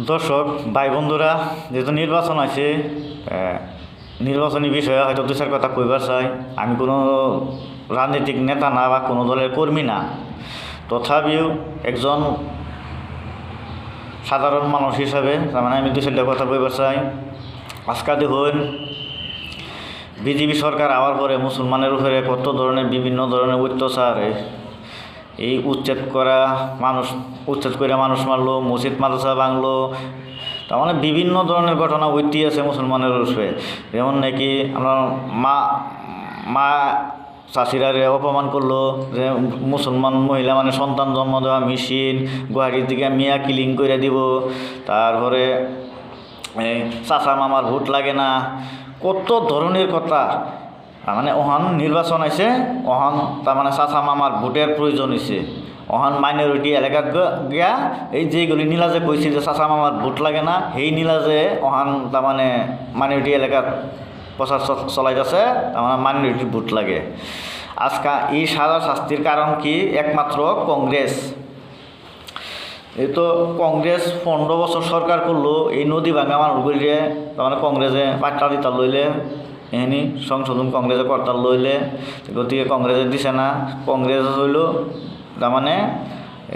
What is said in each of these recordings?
দর্শক ভাই বন্ধুরা, যেহেতু নির্বাচন আছে, নির্বাচনী বিষয়ে হয়তো দু চার কথা কইবার চাই। আমি কোনো রাজনৈতিক নেতা না বা কোনো দলের কর্মী না, তথাপিও একজন সাধারণ মানুষ হিসাবে তার মানে আমি দু চারটা কথা কইবার চাই। আজকা দেখুন, বিজেপি সরকার আওয়ার পরে মুসলমানের উপরে কত ধরনের বিভিন্ন ধরনের অত্যাচার, এই উচ্ছেদ করে মানুষ মারলো, মসজিদ মাদ্রাসা ভাঙলো, তার মানে বিভিন্ন ধরনের ঘটনা ঐতি আছে মুসলমানের উপরে। যেমন নাকি আমরা মা চাষিরারে অপমান করলো, যে মুসলমান মহিলা মানে সন্তান জন্ম দেওয়া মেশিন, গুয়াহাটির দিকে মিয়া কিলিং করে দিব, তারপরে চাচা মামার ভোট লাগে না, কত ধরনের কথা। তার মানে ওহান নির্বাচন আছে, ওহান তার মানে চাচা মামার ভোটের প্রয়োজন হয়েছে। ওহান মাইনরিটি এলাকাত গিয়া এই যেগুলি নীলাজে কইছে যে চাচা মামার ভোট লাগে না, সেই নীলাজে ওহান তার মানে মাইনরিটি এলাকাত প্রচার চলাইতেছে, তার মানে মাইনরিটির ভোট লাগে। আজকা এই সাজা শাস্তির কারণ কি? একমাত্র কংগ্রেস। এই তো কংগ্রেস 15 বছর সরকার করলো, এই নদী ভাঙা মানুষ করিয়ে তার মানে কংগ্রেসে পাট্টা দিতা লইলে, এখানি সংশোধন কংগ্রেসে কর্তার লইলে, গতিকে কংগ্রেসে দিছে না। কংগ্রেস হইল তার মানে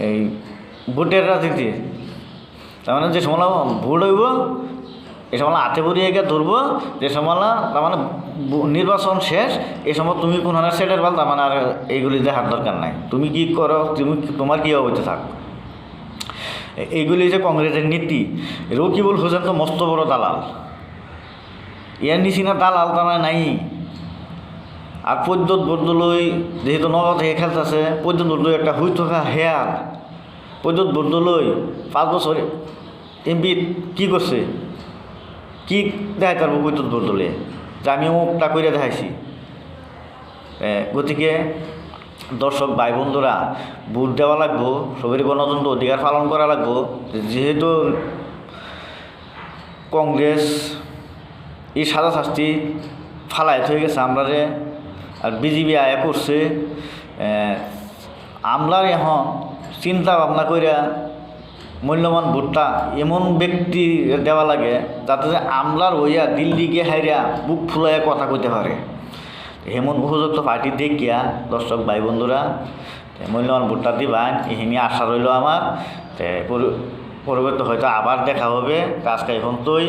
এই ভোটের রাজনীতি। তার মানে যে সময় ভোট হইব এই সময় হাতে পড়িয়ে গিয়ে ধরবো, যে সময় তার মানে নির্বাচন শেষ, এই সময় তুমি কোন সেটের ভাল তার মানে আর এইগুলি দেখার দরকার নাই। তুমি কি করো, তোমার কী হইতে থাক। এইগুলি যে কংগ্রেসের নীতি। রকিবুল হোসেন তো মস্ত বড় দালাল, এর নিচিনা দালাল তার নাই। আর পদ্যত বর্দলৈ যেহেতু নগর থেকে খেলতেছে, পদ্যত বর্দলৈ একটা হুই থকা হেয়াল। পদ্যত বর্দলৈ 5 বছর এমপি কি করছে, কি দেখাই পারবো পদ্যত বর্দলৈ যে আমি মুখটা করে দেখাইছি। গতিকে দর্শক ভাই বন্ধুরা, ভোট দেওয়া লাগবো, সবারই গণতন্ত্র অধিকার পালন করা লাগবো। যেহেতু কংগ্রেস এই সাজা শাস্তি ফালাই হয়ে গেছে আমরারে, আর বিজেপি আয়া করছে, আমলার এখন চিন্তা ভাবনা কইরা মূল্যবান ভোটটা এমন ব্যক্তি দেওয়া লাগে যাতে যে আমলার হইয়া দিল্লি গিয়ে হাইরা বুক ফুলাইয়া কথা কইতে পারে। এমন উপযুক্ত পার্টি দেখিয়া দর্শক ভাই বন্ধুরা মূল্যবান ভোটটা দিবান, এখানে আশা রইল আমার। পরবর্তী হয়তো আবার দেখা হবে। আজকে এখন তোই।